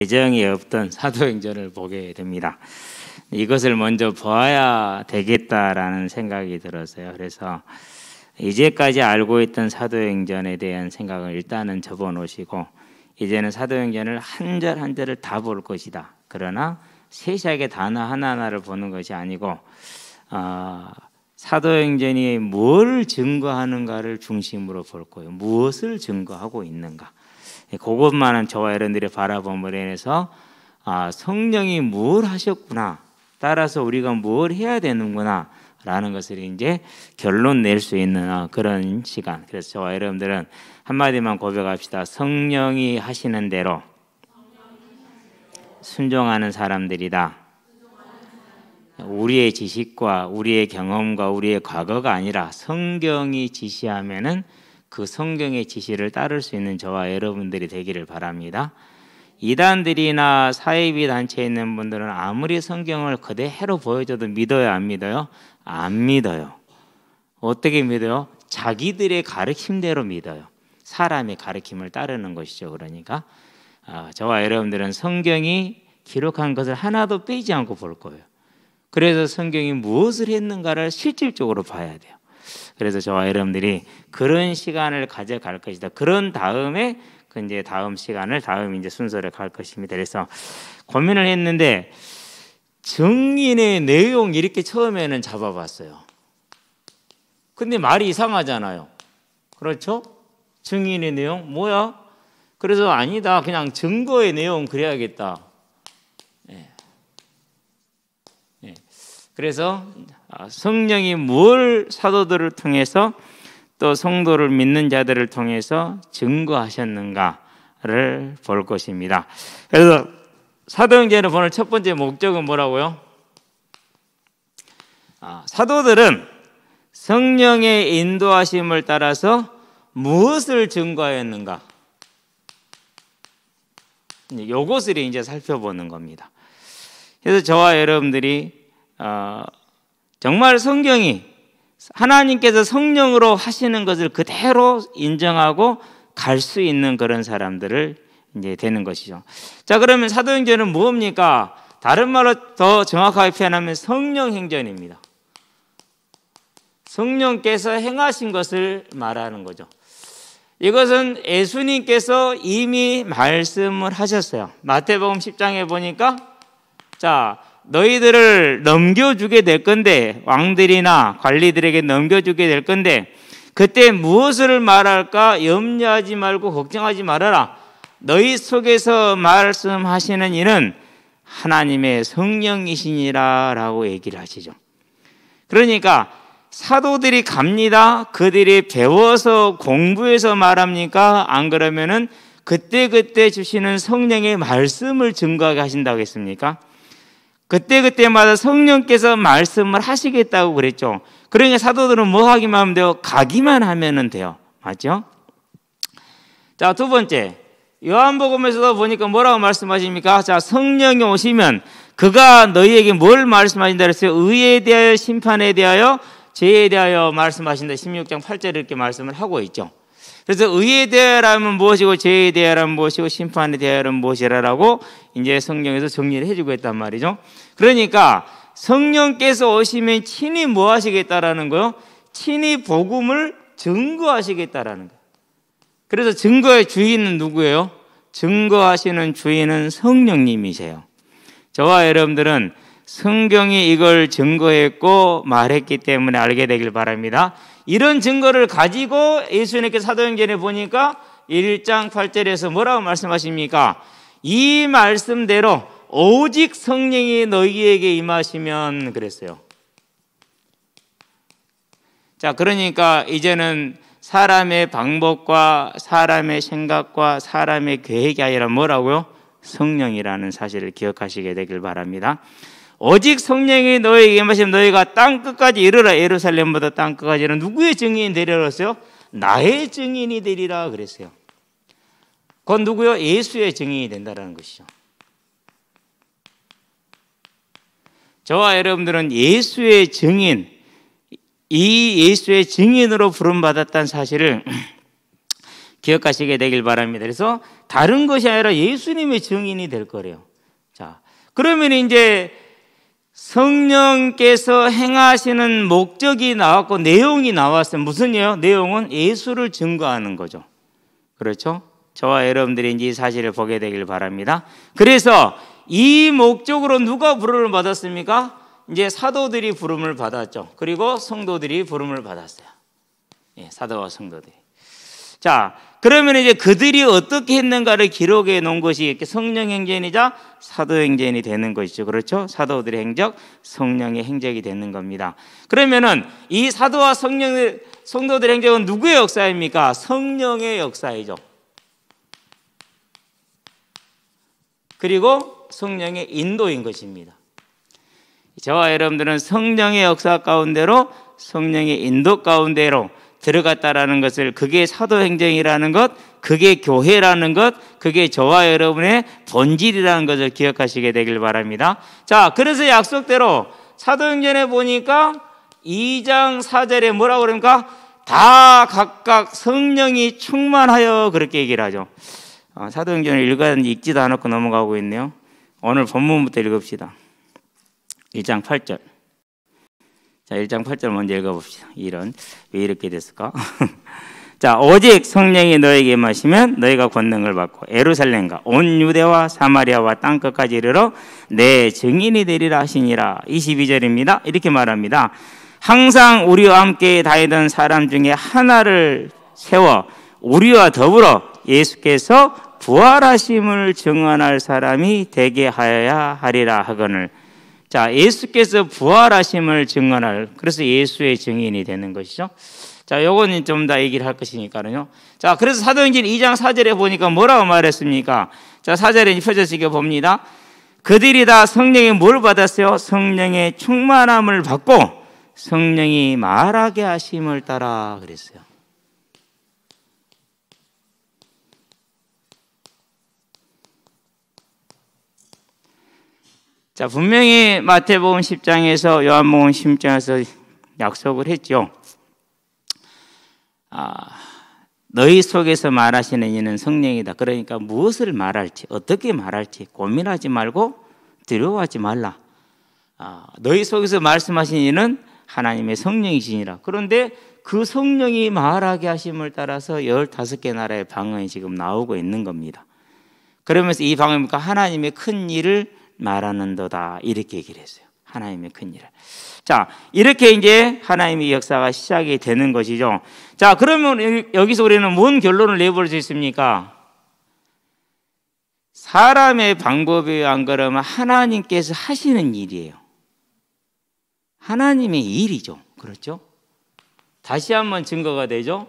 예정이 없던 사도행전을 보게 됩니다. 이것을 먼저 보아야 되겠다라는 생각이 들었어요. 그래서 이제까지 알고 있던 사도행전에 대한 생각을 일단은 접어놓으시고 이제는 사도행전을 한 절 한 절을 다 볼 것이다. 그러나 세세하게 단어 하나하나를 보는 것이 아니고 사도행전이 뭘 증거하는가를 중심으로 볼 거예요. 무엇을 증거하고 있는가. 그것만은 저와 여러분들이 바라봄으로 인해서 성령이 뭘 하셨구나. 따라서 우리가 뭘 해야 되는구나. 라는 것을 이제 결론 낼 수 있는 그런 시간. 그래서 저와 여러분들은 한마디만 고백합시다. 성령이 하시는 대로 순종하는 사람들이다. 우리의 지식과 우리의 경험과 우리의 과거가 아니라 성경이 지시하면은 그 성경의 지시를 따를 수 있는 저와 여러분들이 되기를 바랍니다. 이단들이나 사이비 단체에 있는 분들은 아무리 성경을 그대로 보여줘도 믿어요, 안 믿어요? 안 믿어요. 어떻게 믿어요? 자기들의 가르침대로 믿어요. 사람의 가르침을 따르는 것이죠. 그러니까 저와 여러분들은 성경이 기록한 것을 하나도 빼지 않고 볼 거예요. 그래서 성경이 무엇을 했는가를 실질적으로 봐야 돼요. 그래서 저와 여러분들이 그런 시간을 가져갈 것이다. 그런 다음에 이제 다음 시간을 다음 이제 순서를 갈 것입니다. 그래서 고민을 했는데 증인의 내용 이렇게 처음에는 잡아봤어요. 근데 말이 이상하잖아요. 그렇죠? 증인의 내용 뭐야? 그래서 아니다. 그냥 증거의 내용 그래야겠다. 그래서 성령이 뭘 사도들을 통해서 또 성도를 믿는 자들을 통해서 증거하셨는가를 볼 것입니다. 그래서 사도행전을 보는 첫 번째 목적은 뭐라고요? 사도들은 성령의 인도하심을 따라서 무엇을 증거하였는가? 이것을 이제 살펴보는 겁니다. 그래서 저와 여러분들이 정말 성경이 하나님께서 성령으로 하시는 것을 그대로 인정하고 갈 수 있는 그런 사람들을 이제 되는 것이죠. 자, 그러면 사도행전은 뭡니까? 다른 말로 더 정확하게 표현하면 성령행전입니다. 성령께서 행하신 것을 말하는 거죠. 이것은 예수님께서 이미 말씀을 하셨어요. 마태복음 10장에 보니까 자, 너희들을 넘겨주게 될 건데 왕들이나 관리들에게 넘겨주게 될 건데 그때 무엇을 말할까 염려하지 말고 걱정하지 말아라. 너희 속에서 말씀하시는 이는 하나님의 성령이시니라 라고 얘기를 하시죠. 그러니까 사도들이 갑니다. 그들이 배워서 공부해서 말합니까? 안 그러면은 그때그때 주시는 성령의 말씀을 증거하게 하신다고 했습니까? 그때그때마다 성령께서 말씀을 하시겠다고 그랬죠. 그러니까 사도들은 뭐 하기만 하면 돼요? 가기만 하면 돼요. 맞죠? 자, 두 번째. 요한복음에서도 보니까 뭐라고 말씀하십니까? 자, 성령이 오시면 그가 너희에게 뭘 말씀하신다 그랬어요? 의에 대하여 심판에 대하여 죄에 대하여 말씀하신다. 16장 8절에 이렇게 말씀을 하고 있죠. 그래서 의에 대하여라면 무엇이고 죄에 대하여라면 무엇이고 심판에 대하여라면 무엇이라라고 이제 성경에서 정리를 해주고 있단 말이죠. 그러니까 성령께서 오시면 친히 뭐 하시겠다라는 거요? 친히 복음을 증거하시겠다라는 거예요. 그래서 증거의 주인은 누구예요? 증거하시는 주인은 성령님이세요. 저와 여러분들은 성경이 이걸 증거했고 말했기 때문에 알게 되길 바랍니다. 이런 증거를 가지고 예수님께서 사도행전에 보니까 1장 8절에서 뭐라고 말씀하십니까? 이 말씀대로 오직 성령이 너희에게 임하시면 그랬어요. 자, 그러니까 이제는 사람의 방법과 사람의 생각과 사람의 계획이 아니라 뭐라고요? 성령이라는 사실을 기억하시게 되길 바랍니다. 오직 성령이 너희에게 임하시면 너희가 땅끝까지 이르라. 예루살렘보다 땅끝까지는 누구의 증인이 되리라 그랬어요? 나의 증인이 되리라 그랬어요. 그건 누구요? 예수의 증인이 된다는 것이죠. 저와 여러분들은 예수의 증인, 이 예수의 증인으로 부름받았다는 사실을 기억하시게 되길 바랍니다. 그래서 다른 것이 아니라 예수님의 증인이 될 거래요. 자, 그러면 이제 성령께서 행하시는 목적이 나왔고 내용이 나왔어요. 무슨요? 내용은 예수를 증거하는 거죠. 그렇죠? 저와 여러분들이 이제 이 사실을 보게 되길 바랍니다. 그래서 이 목적으로 누가 부름을 받았습니까? 이제 사도들이 부름을 받았죠. 그리고 성도들이 부름을 받았어요. 예, 사도와 성도들이. 자, 그러면 이제 그들이 어떻게 했는가를 기록해 놓은 것이 이렇게 성령 행전이자 사도 행전이 되는 것이죠. 그렇죠? 사도들의 행적, 성령의 행적이 되는 겁니다. 그러면은 이 사도와 성도들의 행적은 누구의 역사입니까? 성령의 역사이죠. 그리고 성령의 인도인 것입니다. 저와 여러분들은 성령의 역사 가운데로 성령의 인도 가운데로 들어갔다라는 것을, 그게 사도행정이라는 것, 그게 교회라는 것, 그게 저와 여러분의 본질이라는 것을 기억하시게 되길 바랍니다. 자, 그래서 약속대로 사도행전에 보니까 2장 4절에 뭐라고 그럽니까? 다 각각 성령이 충만하여, 그렇게 얘기를 하죠. 사도행전을 읽지도 않았고 넘어가고 있네요. 오늘 본문부터 읽읍시다. 1장 8절. 자, 1장 8절 먼저 읽어봅시다. 왜 이렇게 됐을까? 자, 오직 성령이 너에게 임하시면 너희가 권능을 받고 예루살렘과 온 유대와 사마리아와 땅끝까지 이르러 내 증인이 되리라 하시니라. 22절입니다. 이렇게 말합니다. 항상 우리와 함께 다니던 사람 중에 하나를 세워 우리와 더불어 예수께서 부활하심을 증언할 사람이 되게 하여야 하리라 하거늘. 자, 예수께서 부활하심을 증언할, 그래서 예수의 증인이 되는 것이죠. 자, 요거는 좀 더 얘기를 할 것이니까요. 자, 그래서 사도행전 2장 4절에 보니까 뭐라고 말했습니까? 자, 4절에 펴져지게 봅니다. 그들이 다 성령의 뭘 받았어요? 성령의 충만함을 받고 성령이 말하게 하심을 따라 그랬어요. 자, 분명히 마태복음 10장에서 요한복음 10장에서 약속을 했죠. 너희 속에서 말하시는 이는 성령이다. 그러니까 무엇을 말할지, 어떻게 말할지 고민하지 말고 두려워하지 말라. 너희 속에서 말씀하신 이는 하나님의 성령이시니라. 그런데 그 성령이 말하게 하심을 따라서 15개 나라의 방언이 지금 나오고 있는 겁니다. 그러면서 이 방언이 하나님의 큰 일을 말하는도다, 이렇게 얘기를 했어요. 하나님의 큰 일을. 자, 이렇게 이제 하나님의 역사가 시작이 되는 것이죠. 자, 그러면 여기서 우리는 뭔 결론을 내볼 수 있습니까? 사람의 방법이 안 그러면 하나님께서 하시는 일이에요. 하나님의 일이죠. 그렇죠? 다시 한번 증거가 되죠.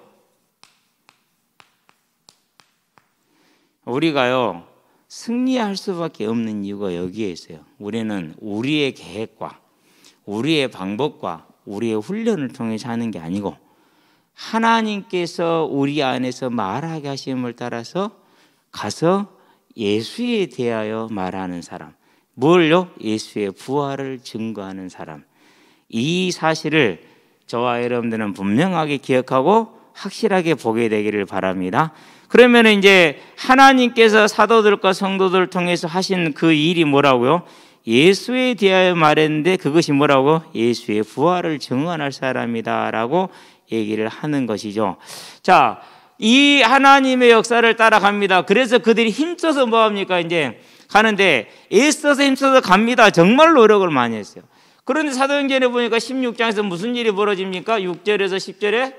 우리가요, 승리할 수밖에 없는 이유가 여기에 있어요. 우리는 우리의 계획과 우리의 방법과 우리의 훈련을 통해서 하는 게 아니고 하나님께서 우리 안에서 말하게 하심을 따라서 가서 예수에 대하여 말하는 사람. 뭘요? 예수의 부활을 증거하는 사람. 이 사실을 저와 여러분들은 분명하게 기억하고 확실하게 보게 되기를 바랍니다. 그러면 이제 하나님께서 사도들과 성도들을 통해서 하신 그 일이 뭐라고요? 예수에 대하여 말했는데 그것이 뭐라고? 예수의 부활을 증언할 사람이다라고 얘기를 하는 것이죠. 자, 이 하나님의 역사를 따라갑니다. 그래서 그들이 힘써서 뭐합니까? 이제 가는데 애써서 힘써서 갑니다. 정말 노력을 많이 했어요. 그런데 사도행전에 보니까 16장에서 무슨 일이 벌어집니까? 6절에서 10절에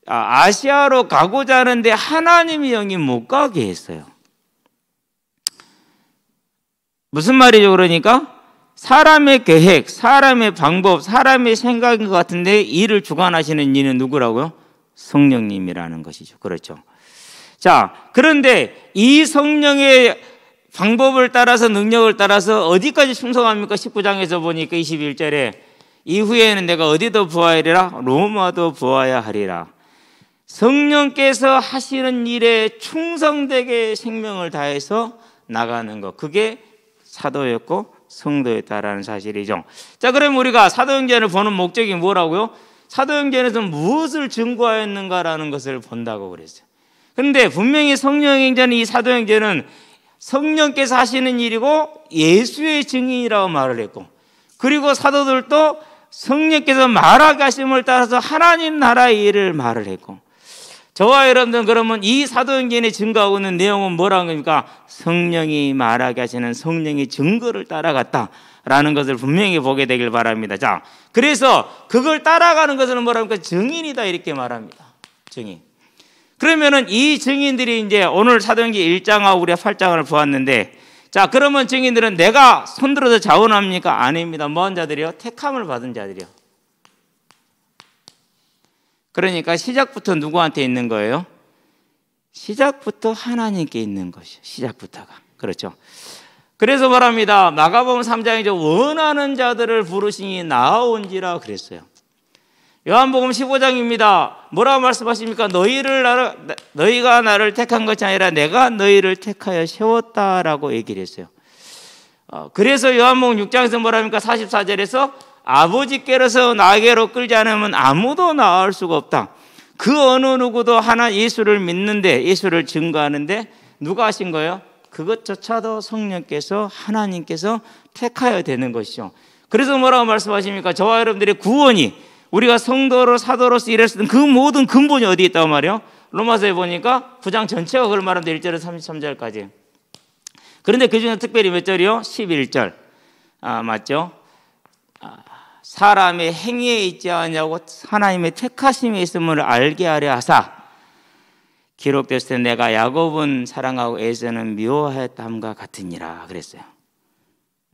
아시아로 가고자 하는데 하나님의 영이 못 가게 했어요. 무슨 말이죠? 그러니까 사람의 계획, 사람의 방법, 사람의 생각인 것 같은데 일을 주관하시는 이는 누구라고요? 성령님이라는 것이죠. 그렇죠. 자, 그런데 이 성령의 방법을 따라서, 능력을 따라서 어디까지 충성합니까? 19장에서 보니까 21절에 이후에는 내가 어디도 부하리라? 로마도 부하야 하리라. 성령께서 하시는 일에 충성되게 생명을 다해서 나가는 것, 그게 사도였고 성도였다라는 사실이죠. 자, 그럼 우리가 사도행전을 보는 목적이 뭐라고요? 사도행전에서 무엇을 증거하였는가라는 것을 본다고 그랬어요. 그런데 분명히 성령행전은, 이 사도행전은 성령께서 하시는 일이고 예수의 증인이라고 말을 했고, 그리고 사도들도 성령께서 말하게 하심을 따라서 하나님 나라의 일을 말을 했고, 저와 여러분들은 그러면 이 사도행전에 증거하고 있는 내용은 뭐라는 겁니까? 성령이 말하게 하시는 성령의 증거를 따라갔다라는 것을 분명히 보게 되길 바랍니다. 자, 그래서 그걸 따라가는 것은 뭐랍니까? 증인이다, 이렇게 말합니다. 증인. 그러면은 이 증인들이 이제 오늘 사도행전 1장하고 우리가 8장을 보았는데, 자, 그러면 증인들은 내가 손들어서 자원합니까? 아닙니다. 뭐한 자들이요? 택함을 받은 자들이요. 그러니까 시작부터 누구한테 있는 거예요? 시작부터 하나님께 있는 것이요. 시작부터가. 그렇죠. 그래서 말합니다. 마가복음 3장에 원하는 자들을 부르시니 나아온지라 그랬어요. 요한복음 15장입니다. 뭐라고 말씀하십니까? 너희가 나를 택한 것이 아니라 내가 너희를 택하여 세웠다라고 얘기를 했어요. 그래서 요한복음 6장에서 뭐랍니까? 44절에서 아버지께로서 나에게로 끌지 않으면 아무도 나올 수가 없다. 그 어느 누구도 하나 예수를 믿는데, 예수를 증거하는데 누가 하신 거예요? 그것조차도 성령께서, 하나님께서 택하여 되는 것이죠. 그래서 뭐라고 말씀하십니까? 저와 여러분들의 구원이, 우리가 성도로 사도로서 일할 수 있는 그 모든 근본이 어디에 있다고 말이에요? 로마서에 보니까 9장 전체가 그걸 말하는데 1절에서 33절까지. 그런데 그 중에 특별히 몇 절이요? 11절. 맞죠? 사람의 행위에 있지 않냐고 하나님의 택하심에 있음을 알게 하려 하사 기록됐을 때 내가 야곱은 사랑하고 에서는 미워하였다함과 같으니라 그랬어요.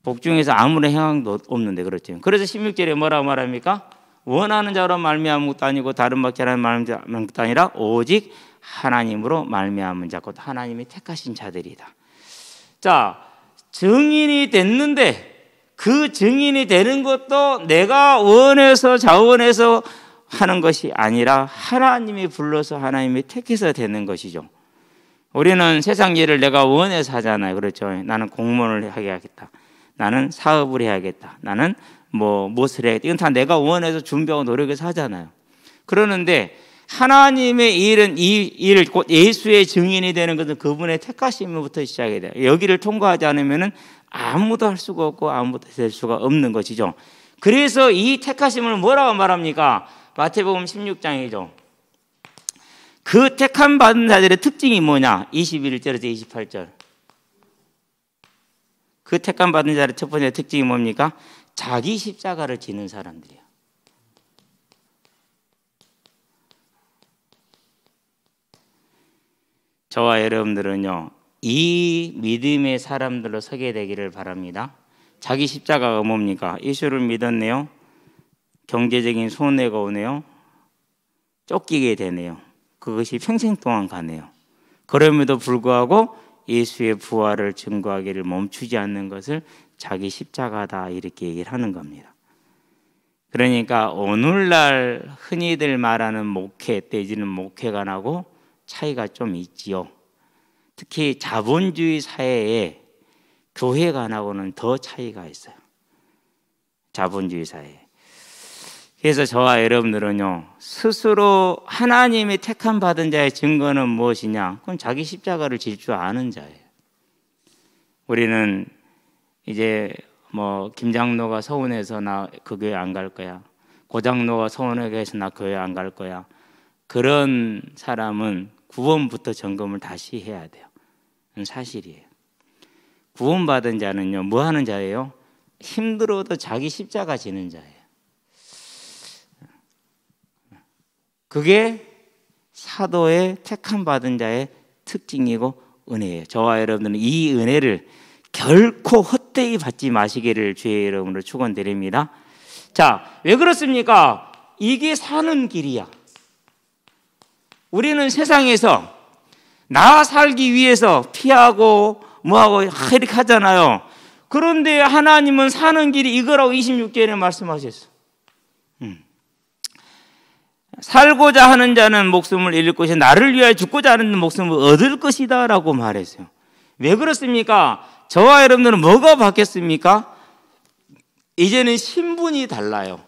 복중에서 아무런 행함도 없는데, 그렇죠. 그래서 16절에 뭐라고 말합니까? 원하는 자로 말미암은 것도 아니고 다른 박자라는 말미암은 것도 아니라 오직 하나님으로 말미암은 자 곧 하나님이 택하신 자들이다. 자, 증인이 됐는데 그 증인이 되는 것도 내가 원해서 자원해서 하는 것이 아니라 하나님이 불러서 하나님이 택해서 되는 것이죠. 우리는 세상 일을 내가 원해서 하잖아요. 그렇죠. 나는 공무원을 하게 하겠다. 나는 사업을 해야겠다. 나는 무엇을 해야겠다. 이건 다 내가 원해서 준비하고 노력해서 하잖아요. 그러는데 하나님의 일은, 이 일을 곧 예수의 증인이 되는 것은 그분의 택하심부터 시작이 돼요. 여기를 통과하지 않으면 아무도 할 수가 없고 아무도 될 수가 없는 것이죠. 그래서 이 택하심을 뭐라고 말합니까? 마태복음 16장이죠. 그 택함 받은 자들의 특징이 뭐냐? 21절에서 28절. 그 택함 받은 자의 첫 번째 특징이 뭡니까? 자기 십자가를 지는 사람들이에요. 저와 여러분들은요, 이 믿음의 사람들로 서게 되기를 바랍니다. 자기 십자가가 뭡니까? 예수를 믿었네요. 경제적인 손해가 오네요. 쫓기게 되네요. 그것이 평생 동안 가네요. 그럼에도 불구하고 예수의 부활을 증거하기를 멈추지 않는 것을 자기 십자가다, 이렇게 얘기를 하는 겁니다. 그러니까 오늘날 흔히들 말하는 목회, 내지는 목회관하고 차이가 좀 있지요. 특히 자본주의 사회에 교회관하고는 더 차이가 있어요. 자본주의 사회에. 그래서 저와 여러분들은요, 스스로 하나님의 택함 받은 자의 증거는 무엇이냐? 그건 자기 십자가를 질 줄 아는 자예요. 우리는 이제 김장로가 서운해서 나 그 교회 안 갈 거야. 고장로가 서운해서 나 교회 안 갈 거야. 그런 사람은 구원부터 점검을 다시 해야 돼요. 그건 사실이에요. 구원받은 자는요, 뭐 하는 자예요? 힘들어도 자기 십자가 지는 자예요. 그게 사도의 택함 받은 자의 특징이고 은혜예요. 저와 여러분들은 이 은혜를 결코 헛되이 받지 마시기를 주의 이름으로 축원드립니다. 자, 왜 그렇습니까? 이게 사는 길이야. 우리는 세상에서 나 살기 위해서 피하고 뭐하고 이렇게 하잖아요. 그런데 하나님은 사는 길이 이거라고 26절에 말씀하셨어. 살고자 하는 자는 목숨을 잃을 것이 나를 위하여 죽고자 하는 목숨을 얻을 것이다 라고 말했어요. 왜 그렇습니까? 저와 여러분들은 뭐가 바뀌었습니까? 이제는 신분이 달라요.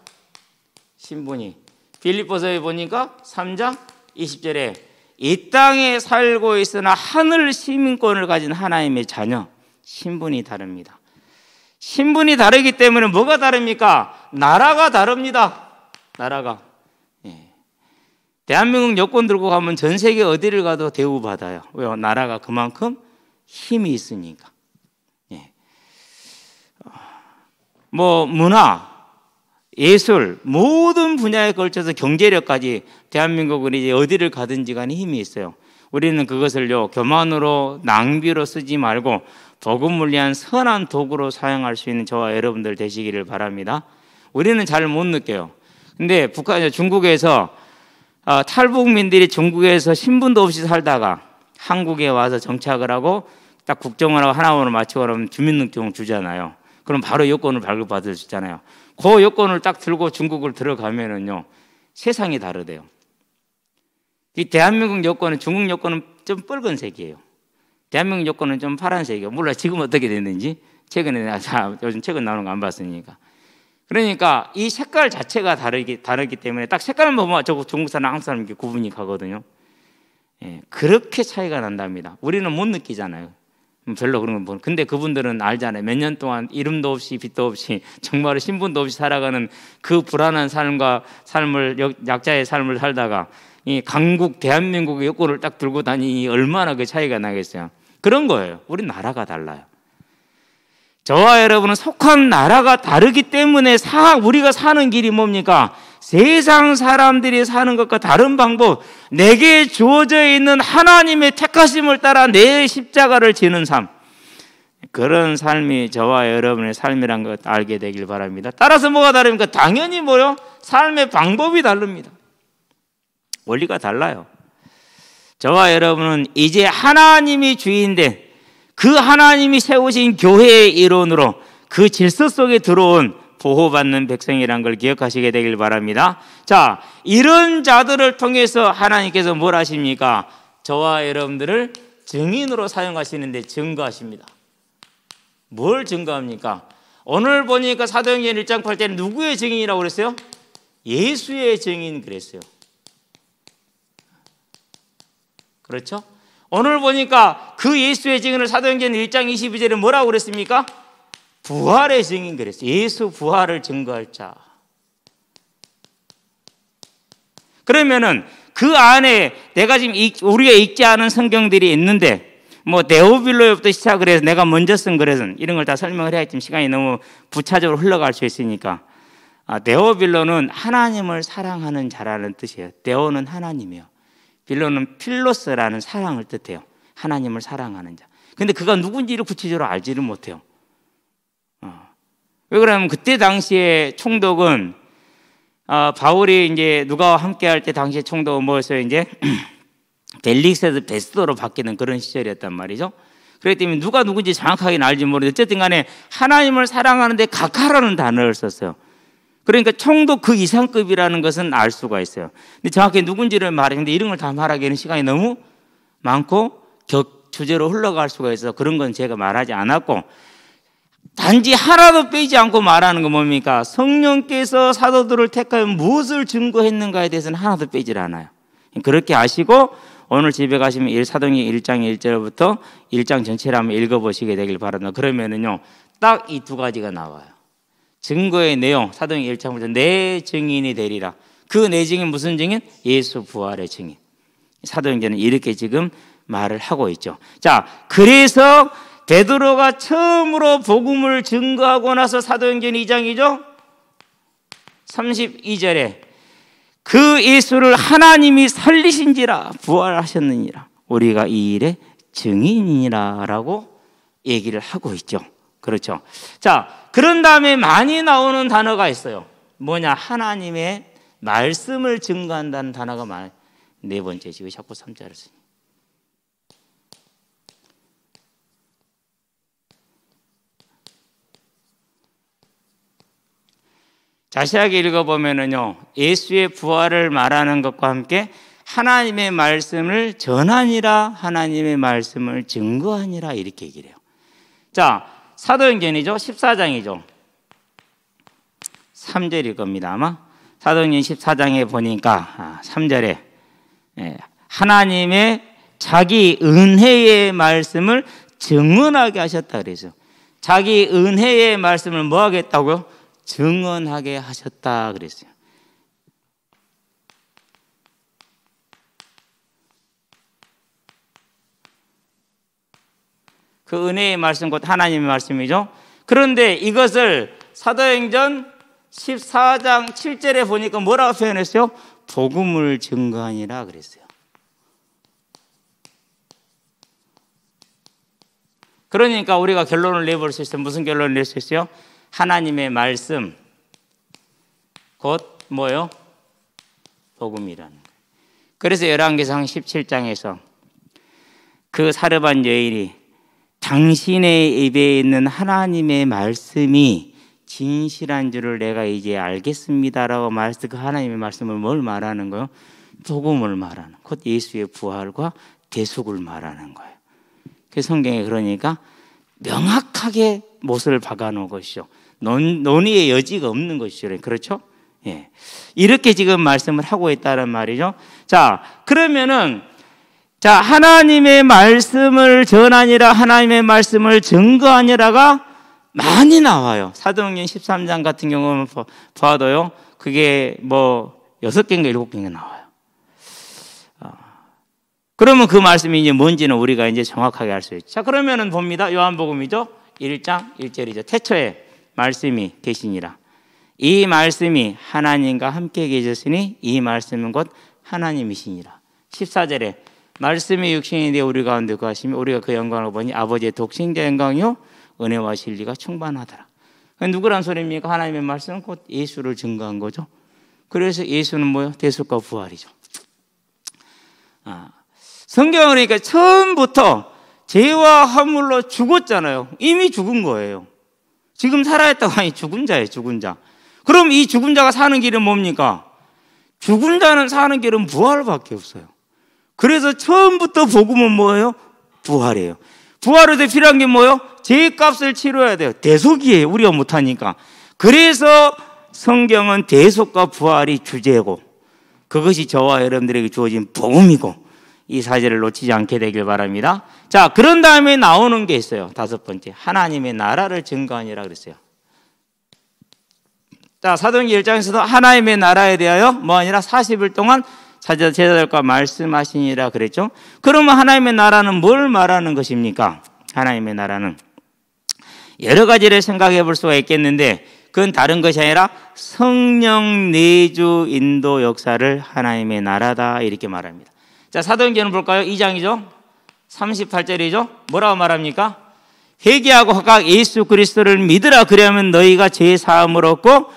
신분이. 빌립보서에 보니까 3장 20절에 이 땅에 살고 있으나 하늘 시민권을 가진 하나님의 자녀, 신분이 다릅니다. 신분이 다르기 때문에 뭐가 다릅니까? 나라가 다릅니다. 나라가. 대한민국 여권 들고 가면 전 세계 어디를 가도 대우받아요. 왜요? 나라가 그만큼 힘이 있으니까. 뭐 문화, 예술 모든 분야에 걸쳐서 경제력까지 대한민국은 이제 어디를 가든지 간에 힘이 있어요. 우리는 그것을요 교만으로 낭비로 쓰지 말고 복음을 위한 선한 도구로 사용할 수 있는 저와 여러분들 되시기를 바랍니다. 우리는 잘 못 느껴요. 근데 중국에서 탈북민들이 중국에서 신분도 없이 살다가 한국에 와서 정착을 하고 딱 국정을 하고 하나원을 마치고 그러면 주민등록증을 주잖아요. 그럼 바로 여권을 발급받을 수 있잖아요. 그 여권을 딱 들고 중국을 들어가면은요 세상이 다르대요. 이 대한민국 여권은 중국 여권은 좀 빨간색이에요. 대한민국 여권은 좀 파란색이에요. 몰라 지금 어떻게 됐는지 최근에 요즘 최근 나오는 거 안 봤으니까. 그러니까 이 색깔 자체가 다르기 때문에 딱 색깔만 보면 저거 중국 사람 한국 사람 이렇게 구분이 가거든요. 그렇게 차이가 난답니다. 우리는 못 느끼잖아요. 별로 그런 건 근데 그분들은 알잖아요. 몇 년 동안 이름도 없이 빚도 없이 정말 신분도 없이 살아가는 그 불안한 삶을 약자의 삶을 살다가 이 강국 대한민국의 여권을 딱 들고 다니니 얼마나 그 차이가 나겠어요. 그런 거예요. 우리 나라가 달라요. 저와 여러분은 속한 나라가 다르기 때문에 우리가 사는 길이 뭡니까? 세상 사람들이 사는 것과 다른 방법, 내게 주어져 있는 하나님의 택하심을 따라 내 십자가를 지는 삶, 그런 삶이 저와 여러분의 삶이란 것 알게 되길 바랍니다. 따라서 뭐가 다릅니까? 당연히 뭐요? 삶의 방법이 다릅니다. 원리가 달라요. 저와 여러분은 이제 하나님이 주인된 그 하나님이 세우신 교회의 일원으로 그 질서 속에 들어온 보호받는 백성이란 걸 기억하시게 되길 바랍니다. 자, 이런 자들을 통해서 하나님께서 뭘 하십니까? 저와 여러분들을 증인으로 사용하시는데 증거하십니다. 뭘 증거합니까? 오늘 보니까 사도행전 1장 8절에 누구의 증인이라고 그랬어요? 예수의 증인 그랬어요. 그렇죠? 오늘 보니까 그 예수의 증인을 사도행전 1장 22절에 뭐라고 그랬습니까? 부활의 증인 그랬어요. 예수 부활을 증거할 자. 그러면은 그 안에 내가 지금 우리가 읽지 않은 성경들이 있는데 뭐 네오빌로부터 시작을 해서 내가 먼저 쓴 글에서는 이런 걸 다 설명을 해야겠지만 시간이 너무 부차적으로 흘러갈 수 있으니까 네오빌로는 하나님을 사랑하는 자라는 뜻이에요. 네오는 하나님이에요. 빌로는 필로스라는 사랑을 뜻해요. 하나님을 사랑하는 자. 근데 그가 누군지를 구체적으로 알지를 못해요. 왜 그러냐면 그때 당시에 총독은 바울이 이제 누가와 함께 할 때 당시에 총독은 뭐였어요? 이제 벨릭스에서 베스도로 바뀌는 그런 시절이었단 말이죠. 그렇기 때문에 누가 누군지 정확하게는 알지 모르는데 어쨌든 간에 하나님을 사랑하는데 각하라는 단어를 썼어요. 그러니까 총독 그 이상급이라는 것은 알 수가 있어요. 근데 정확히 누군지를 말했는데 이런 걸 다 말하기에는 시간이 너무 많고 주제로 흘러갈 수가 있어서 그런 건 제가 말하지 않았고 단지 하나도 빼지 않고 말하는 건 뭡니까? 성령께서 사도들을 택하여 무엇을 증거했는가에 대해서는 하나도 빼질 않아요. 그렇게 아시고 오늘 집에 가시면 사도행전 1장 1절부터 1장 전체를 한번 읽어보시게 되길 바랍니다. 그러면은요 딱 이 두 가지가 나와요. 증거의 내용, 사도행전 1장부터 내 증인이 되리라. 그 내 증인 무슨 증인? 예수 부활의 증인. 사도행전은 이렇게 지금 말을 하고 있죠. 자, 그래서 베드로가 처음으로 복음을 증거하고 나서 사도행전 2장이죠. 32절에 그 예수를 하나님이 살리신지라 부활하셨느니라 우리가 이 일의 증인이라 라고 얘기를 하고 있죠. 그렇죠. 자, 그런 다음에 많이 나오는 단어가 있어요. 뭐냐? 하나님의 말씀을 증거한다는 단어가 네 번째지. 왜 자꾸 3자를 쓰니? 자세하게 읽어보면은요, 예수의 부활을 말하는 것과 함께 하나님의 말씀을 전하니라, 하나님의 말씀을 증거하니라 이렇게 얘기를 해요. 자, 사도행전이죠. 14장이죠. 3절일 겁니다. 아마 사도행전 14장에 보니까 3절에 하나님의 자기 은혜의 말씀을 증언하게 하셨다 그랬어요. 자기 은혜의 말씀을 뭐 하겠다고요? 증언하게 하셨다 그랬어요. 그 은혜의 말씀 곧 하나님의 말씀이죠. 그런데 이것을 사도행전 14장 7절에 보니까 뭐라고 표현했어요? 복음을 증거하니라 그랬어요. 그러니까 우리가 결론을 내볼 수 있어요. 무슨 결론을 낼 수 있어요? 하나님의 말씀 곧 뭐요? 복음이라는 거예요. 그래서 열왕기상 17장에서 그 사르반 여인이 당신의 입에 있는 하나님의 말씀이 진실한 줄을 내가 이제 알겠습니다라고 말해서 그 하나님의 말씀을 뭘 말하는 거예요? 복음을 말하는, 곧 예수의 부활과 대속을 말하는 거예요. 그 성경에 그러니까 명확하게 못을 박아놓은 것이죠. 논의의 여지가 없는 것이죠. 그렇죠? 예. 이렇게 지금 말씀을 하고 있다는 말이죠. 자, 그러면은 하나님의 말씀을 전하니라, 하나님의 말씀을 증거하니라가 많이 나와요. 사도행전 13장 같은 경우는 봐도요, 그게 뭐 6개인가 7개인가 나와요. 그러면 그 말씀이 이제 뭔지는 우리가 이제 정확하게 알 수 있죠. 자, 그러면은 봅니다. 요한복음이죠. 1장 1절이죠. 태초에 말씀이 계시니라. 이 말씀이 하나님과 함께 계셨으니 이 말씀은 곧 하나님이시니라. 14절에 말씀이 육신이 되어 우리 가운데 거하시며 우리가 그 영광을 보니 아버지의 독생자 영광이요 은혜와 진리가 충만하더라. 누구란 소리입니까? 하나님의 말씀은 곧 예수를 증거한 거죠. 그래서 예수는 뭐요? 대속과 부활이죠. 성경은 그러니까 처음부터 죄와 허물로 죽었잖아요. 이미 죽은 거예요. 지금 살아있다고 하니 죽은 자예요, 죽은 자. 그럼 이 죽은 자가 사는 길은 뭡니까? 죽은 자는 사는 길은 부활밖에 없어요. 그래서 처음부터 복음은 뭐예요? 부활이에요. 부활을 위해 필요한 게 뭐예요? 죄값을 치러야 돼요. 대속이에요. 우리가 못하니까. 그래서 성경은 대속과 부활이 주제고 그것이 저와 여러분들에게 주어진 복음이고 이 사실을 놓치지 않게 되길 바랍니다. 자, 그런 다음에 나오는 게 있어요. 5번째, 하나님의 나라를 증거하니라 그랬어요. 자, 사도행전 1장에서도 하나님의 나라에 대하여 뭐하니라 40일 동안 제자들과 말씀하시니라 그랬죠. 그러면 하나님의 나라는 뭘 말하는 것입니까? 하나님의 나라는 여러 가지를 생각해 볼 수가 있겠는데 그건 다른 것이 아니라 성령 내주 인도 역사를 하나님의 나라다 이렇게 말합니다. 자, 사도행전을 볼까요? 2장이죠. 38절이죠. 뭐라고 말합니까? 회개하고 각각 예수 그리스도를 믿으라. 그리하면 너희가 죄 사함을 얻고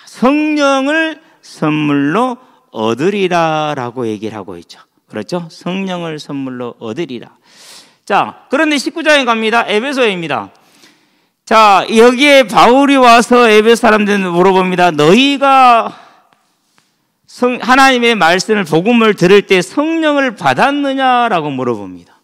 성령을 선물로 얻으리라 라고 얘기를 하고 있죠. 그렇죠? 성령을 선물로 얻으리라. 자, 그런데 19장에 갑니다. 에베소입니다. 자, 여기에 바울이 와서 에베소 사람들한테 물어봅니다. 너희가 하나님의 말씀을 복음을 들을 때 성령을 받았느냐라고 물어봅니다.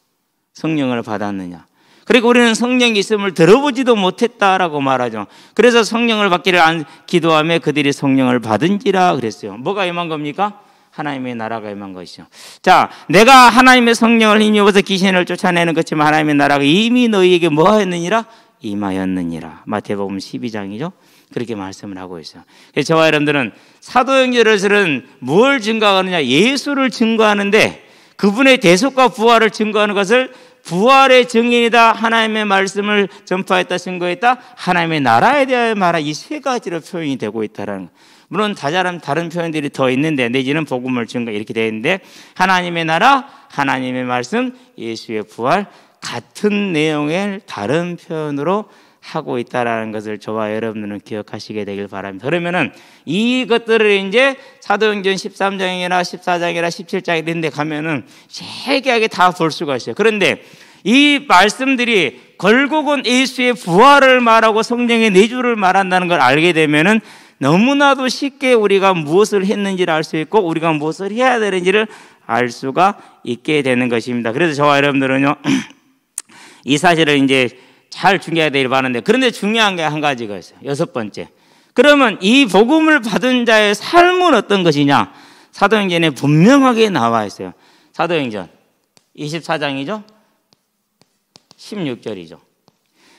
성령을 받았느냐. 그리고 우리는 성령이 있음을 들어보지도 못했다라고 말하죠. 그래서 성령을 받기를 기도하며 그들이 성령을 받은지라 그랬어요. 뭐가 임한 겁니까? 하나님의 나라가 임한 것이죠. 자, 내가 하나님의 성령을 힘입어서 귀신을 쫓아내는 것지만 하나님의 나라가 이미 너희에게 뭐 하였느니라? 임하였느니라. 마태복음 12장이죠. 그렇게 말씀을 하고 있어요. 그래서 저와 여러분들은 사도행전에서는 뭘 증거하느냐? 예수를 증거하는데 그분의 대속과 부활을 증거하는 것을 부활의 증인이다, 하나님의 말씀을 전파했다, 증거했다, 하나님의 나라에 대하여 말하 이 세 가지로 표현이 되고 있다는 거. 물론 다른 표현들이 더 있는데 내지는 복음을 증거 이렇게 되어 있는데 하나님의 나라, 하나님의 말씀, 예수의 부활 같은 내용을 다른 표현으로 하고 있다라는 것을 저와 여러분들은 기억하시게 되길 바랍니다. 그러면은 이것들을 이제 사도행전 13장이나 14장이나 17장 이런 데 가면은 세계하게 다 볼 수가 있어요. 그런데 이 말씀들이 결국은 예수의 부활을 말하고 성령의 내주를 말한다는 걸 알게 되면은 너무나도 쉽게 우리가 무엇을 했는지를 알 수 있고 우리가 무엇을 해야 되는지를 알 수가 있게 되는 것입니다. 그래서 저와 여러분들은요, 이 사실을 이제 잘 중요해야 되길 바라는데, 그런데 중요한 게 한 가지가 있어요. 6번째. 그러면 이 복음을 받은 자의 삶은 어떤 것이냐? 사도행전에 분명하게 나와 있어요. 사도행전 24장이죠. 16절이죠.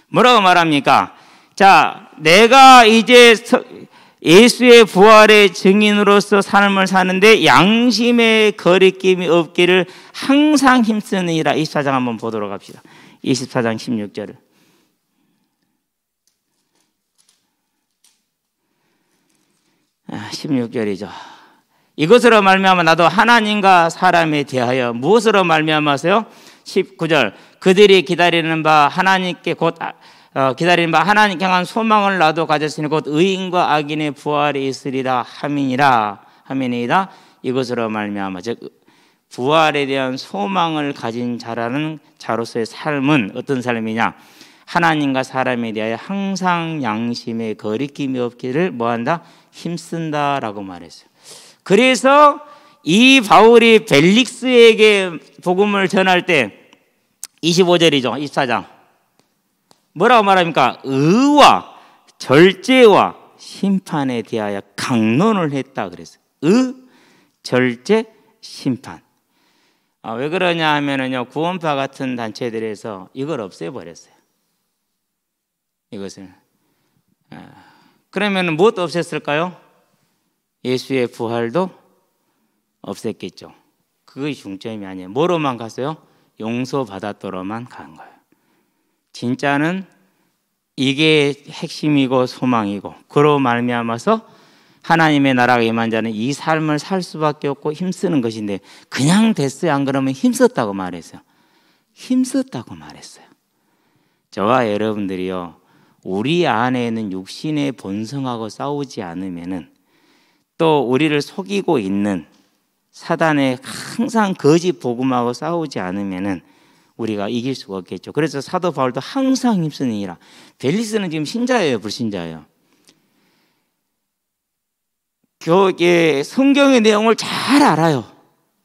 뭐라고 말합니까? 자, 내가 이제 예수의 부활의 증인으로서 삶을 사는데 양심의 거리낌이 없기를 항상 힘쓰느니라. 24장 한번 보도록 합시다. 24장 16절을. 16절이죠. 이것으로 말미암아 나도 하나님과 사람에 대하여 무엇으로 말미암아서요? 19절. 그들이 기다리는 바 하나님께 기다리는 바 하나님께 향한 소망을 나도 가졌으니 곧 의인과 악인의 부활이 있으리라 함이니이다. 이것으로 말미암아 즉 부활에 대한 소망을 가진 자라는 자로서의 삶은 어떤 삶이냐? 하나님과 사람에 대하여 항상 양심의 거리낌이 없기를 뭐한다? 힘쓴다라고 말했어요. 그래서 이 바울이 벨릭스에게 복음을 전할 때 25절이죠. 24장. 뭐라고 말합니까? 의와 절제와 심판에 대하여 강론을 했다 그랬어요. 의, 절제, 심판. 왜 그러냐 하면은요, 구원파 같은 단체들에서 이걸 없애버렸어요. 이것을. 그러면 무엇도 없앴을까요? 예수의 부활도 없앴겠죠. 그것이 중점이 아니에요. 뭐로만 갔어요? 용서받았도로만 간 거예요. 진짜는 이게 핵심이고 소망이고 그로 말미암아서 하나님의 나라가 임한 자는 이 삶을 살 수밖에 없고 힘쓰는 것인데 그냥 됐어요? 안 그러면 힘썼다고 말했어요. 힘썼다고 말했어요. 저와 여러분들이요, 우리 안에 있는 육신의 본성하고 싸우지 않으면은 또 우리를 속이고 있는 사단의 항상 거짓 복음하고 싸우지 않으면은 우리가 이길 수가 없겠죠. 그래서 사도 바울도 항상 힘쓰느니라. 벨릭스는 지금 신자예요, 불신자예요? 성경의 내용을 잘 알아요.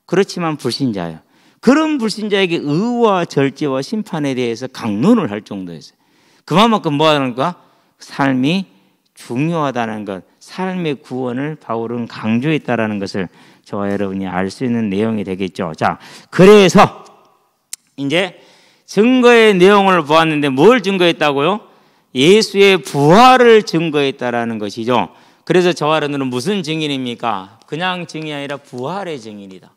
그렇지만 불신자예요. 그런 불신자에게 의와 절제와 심판에 대해서 강론을 할 정도였어요. 그만큼 뭐 하는 거야? 삶이 중요하다는 것, 삶의 구원을 바울은 강조했다라는 것을 저와 여러분이 알 수 있는 내용이 되겠죠. 자, 그래서 이제 증거의 내용을 보았는데 뭘 증거했다고요? 예수의 부활을 증거했다라는 것이죠. 그래서 저와 여러분은 무슨 증인입니까? 그냥 증인이 아니라 부활의 증인이다.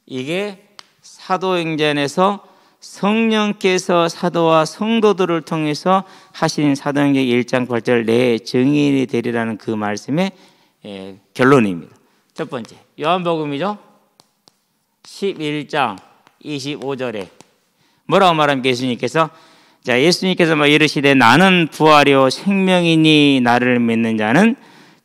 이게 사도행전에서 성령께서 사도와 성도들을 통해서 하신 사도행전 1장 8절 내 증인이 되리라는 그 말씀의 결론입니다. 첫 번째, 요한복음이죠. 11장 25절에 뭐라고 말합니까? 예수님께서 막 이르시되 나는 부활이요 생명이니 나를 믿는 자는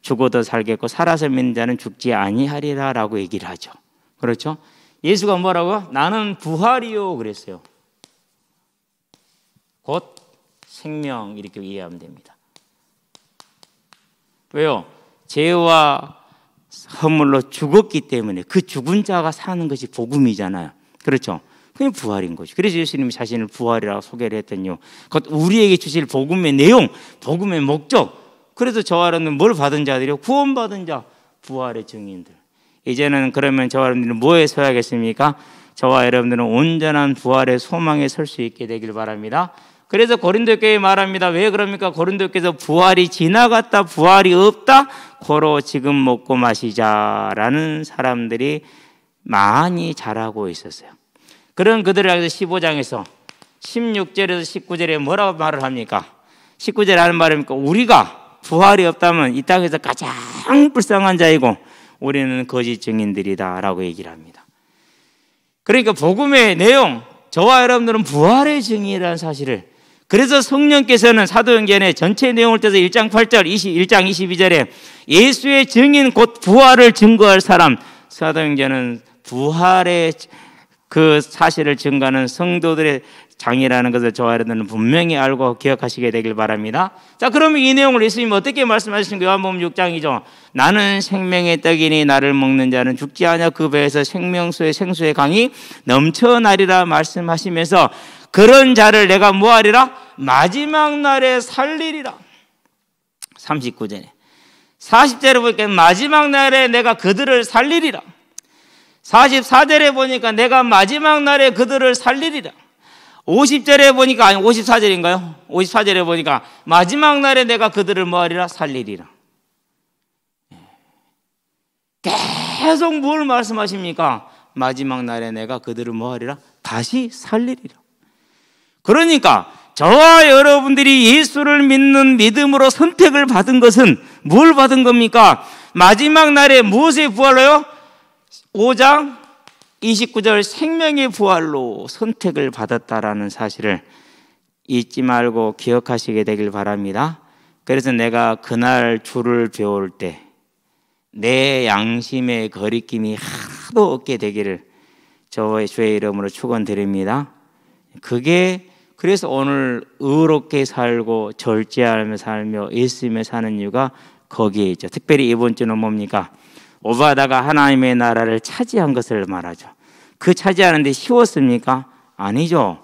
죽어도 살겠고 살아서 믿는 자는 죽지 아니하리라 라고 얘기를 하죠. 그렇죠? 예수가 뭐라고? 나는 부활이요 그랬어요. 곧 생명 이렇게 이해하면 됩니다. 왜요? 죄와 허물로 죽었기 때문에 그 죽은 자가 사는 것이 복음이잖아요. 그렇죠? 그게 부활인 거죠. 그래서 예수님이 자신을 부활이라고 소개를 했더니요, 곧 우리에게 주실 복음의 내용, 복음의 목적. 그래서 저와 여러분은 뭘 받은 자들이요? 구원받은 자, 부활의 증인들. 이제는 그러면 저와 여러분들은 뭐에 서야겠습니까? 저와 여러분들은 온전한 부활의 소망에 설 수 있게 되길 바랍니다. 그래서 고린도 교회에 말합니다. 왜 그럽니까? 고린도 교회에서 부활이 지나갔다, 부활이 없다, 고로 지금 먹고 마시자라는 사람들이 많이 자라고 있었어요. 그런 그들을 향해서 15장에서 16절에서 19절에 뭐라고 말을 합니까? 19절에 하는 말입니까? 우리가 부활이 없다면 이 땅에서 가장 불쌍한 자이고 우리는 거짓 증인들이다 라고 얘기를 합니다. 그러니까 복음의 내용, 저와 여러분들은 부활의 증인이라는 사실을, 그래서 성령께서는 사도행전의 전체 내용을 떼서 1장 8절, 1장 22절에 예수의 증인 곧 부활을 증거할 사람, 사도행전은 부활의 그 사실을 증거하는 성도들의 장이라는 것을 저와 여러분들은 분명히 알고 기억하시게 되길 바랍니다. 자, 그러면 이 내용을 예수님이 어떻게 말씀하시는가? 요한복음 6장이죠. 나는 생명의 떡이니 나를 먹는 자는 죽지 않아 그 배에서 생명수의 생수의 강이 넘쳐나리라 말씀하시면서 그런 자를 내가 뭐하리라? 마지막 날에 살리리라. 39절에 40절에 보니까 마지막 날에 내가 그들을 살리리라. 44절에 보니까 내가 마지막 날에 그들을 살리리라. 50절에 보니까, 아니 54절인가요? 54절에 보니까 마지막 날에 내가 그들을 뭐하리라? 살리리라. 계속 뭘 말씀하십니까? 마지막 날에 내가 그들을 뭐하리라? 다시 살리리라. 그러니까 저와 여러분들이 예수를 믿는 믿음으로 선택을 받은 것은 뭘 받은 겁니까? 마지막 날에 무엇의 부활로요? 5장 29절 생명의 부활로 선택을 받았다라는 사실을 잊지 말고 기억하시게 되길 바랍니다. 그래서 내가 그날 주를 배울 때 내 양심의 거리낌이 하나도 없게 되기를 주의 이름으로 축원드립니다. 그게 그래서 오늘 의롭게 살고 절제하며 살며 예수님의 사는 이유가 거기에 있죠. 특별히 이번 주는 뭡니까? 오바다가 하나님의 나라를 차지한 것을 말하죠. 그 차지하는데 쉬웠습니까? 아니죠.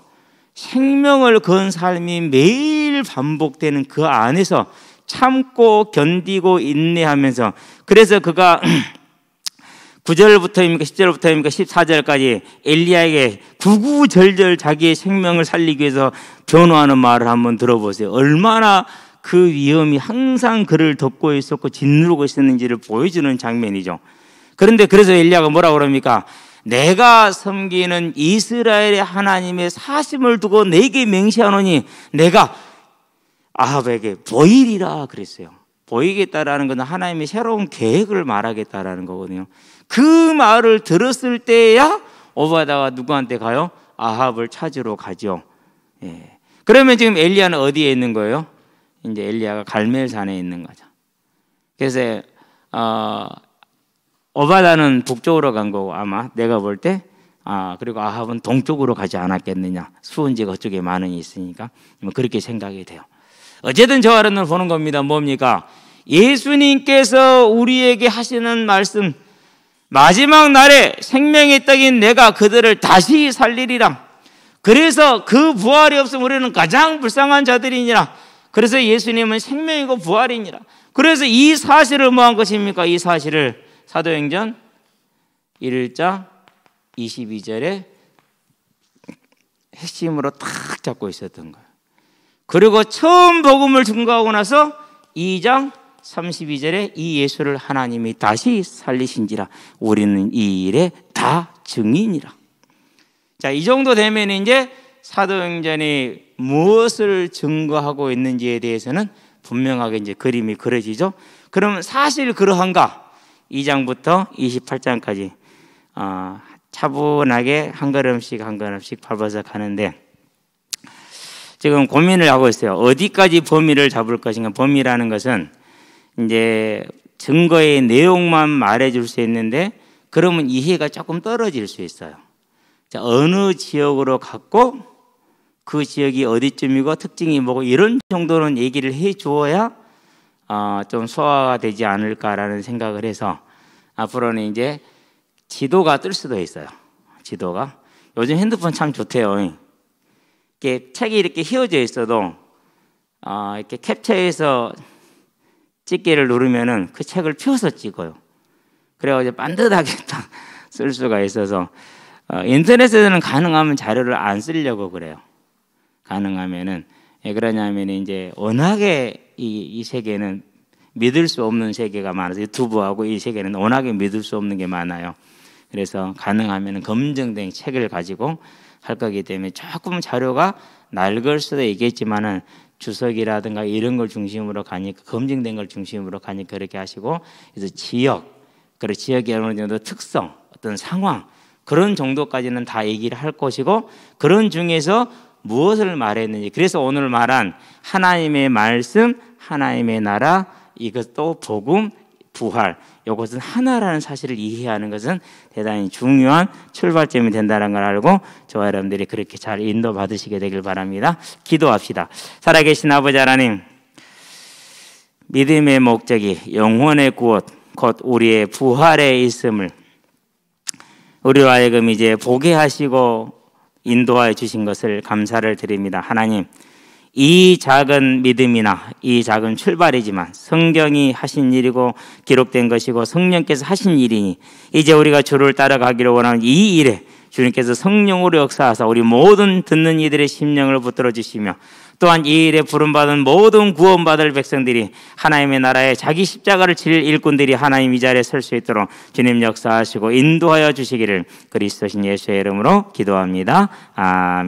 생명을 건 삶이 매일 반복되는 그 안에서 참고 견디고 인내하면서, 그래서 그가 9절부터입니까 10절부터입니까 14절까지 엘리야에게 구구절절 자기의 생명을 살리기 위해서 변호하는 말을 한번 들어보세요. 얼마나 그 위험이 항상 그를 덮고 있었고 짓누르고 있었는지를 보여주는 장면이죠. 그런데 그래서 엘리야가 뭐라고 그럽니까? 내가 섬기는 이스라엘의 하나님의 사심을 두고 내게 맹세하노니 내가 아합에게 보이리라 그랬어요. 보이겠다라는 것은 하나님의 새로운 계획을 말하겠다라는 거거든요. 그 말을 들었을 때야 오바다가 누구한테 가요? 아합을 찾으러 가죠. 예. 그러면 지금 엘리야는 어디에 있는 거예요? 이제 엘리야가 갈멜산에 있는 거죠. 그래서 오바다는 북쪽으로 간 거고 아마 내가 볼 때 그리고 아합은 동쪽으로 가지 않았겠느냐. 수은지가 그쪽에 많이 있으니까 그렇게 생각이 돼요. 어쨌든 저 아래는 보는 겁니다. 뭡니까? 예수님께서 우리에게 하시는 말씀, 마지막 날에 생명의 떡인 내가 그들을 다시 살리리라. 그래서 그 부활이 없으면 우리는 가장 불쌍한 자들이니라. 그래서 예수님은 생명이고 부활이니라. 그래서 이 사실을 뭐 한 것입니까? 이 사실을 사도행전 1장 22절에 핵심으로 탁 잡고 있었던 거예요. 그리고 처음 복음을 증거하고 나서 2장 32절에 이 예수를 하나님이 다시 살리신지라 우리는 이 일에 다 증인이라. 자, 이 정도 되면 이제 사도행전이 무엇을 증거하고 있는지에 대해서는 분명하게 이제 그림이 그려지죠. 그러면 사실 그러한가? 2장부터 28장까지 차분하게 한 걸음씩 한 걸음씩 밟아서 가는데 지금 고민을 하고 있어요. 어디까지 범위를 잡을 것인가. 범위라는 것은 이제 증거의 내용만 말해줄 수 있는데 그러면 이해가 조금 떨어질 수 있어요. 자, 어느 지역으로 갔고 그 지역이 어디쯤이고 특징이 뭐고 이런 정도는 얘기를 해 주어야 좀 소화가 되지 않을까라는 생각을 해서 앞으로는 이제 지도가 뜰 수도 있어요. 지도가 요즘 핸드폰 참 좋대요. 이렇게 책이 이렇게 휘어져 있어도 이렇게 캡처해서 찍기를 누르면은 그 책을 펴서 찍어요. 그래가지고 반듯하게 딱 쓸 수가 있어서 인터넷에서는 가능하면 자료를 안 쓰려고 그래요. 가능하면은 왜 그러냐면 이제 워낙에 이 세계는 믿을 수 없는 세계가 많아서 유튜브하고 이 세계는 워낙에 믿을 수 없는 게 많아요. 그래서 가능하면 검증된 책을 가지고 할 거기 때문에 조금 자료가 낡을 수도 있겠지만은 주석이라든가 이런 걸 중심으로 가니까 검증된 걸 중심으로 가니까 그렇게 하시고 그래서 지역 그리고 지역의 어느 정도 특성 어떤 상황 그런 정도까지는 다 얘기를 할 것이고 그런 중에서 무엇을 말했는지 그래서 오늘 말한 하나님의 말씀 하나님의 나라 이것도 복음 부활 이것은 하나라는 사실을 이해하는 것은 대단히 중요한 출발점이 된다는 걸 알고 저와 여러분들이 그렇게 잘 인도받으시게 되길 바랍니다. 기도합시다. 살아계신 아버지 하나님 믿음의 목적이 영혼의 구원 곧 우리의 부활에 있음을 우리로 하여금 이제 보게 하시고 인도하여 주신 것을 감사를 드립니다. 하나님 이 작은 믿음이나 이 작은 출발이지만 성경이 하신 일이고 기록된 것이고 성령께서 하신 일이니 이제 우리가 주를 따라가기를 원하는 이 일에 주님께서 성령으로 역사하사 우리 모든 듣는 이들의 심령을 붙들어 주시며 또한 이 일에 부름받은 모든 구원받을 백성들이 하나님의 나라에 자기 십자가를 질 일꾼들이 하나님 이 자리에 설 수 있도록 주님 역사하시고 인도하여 주시기를 그리스도신 예수의 이름으로 기도합니다. 아멘.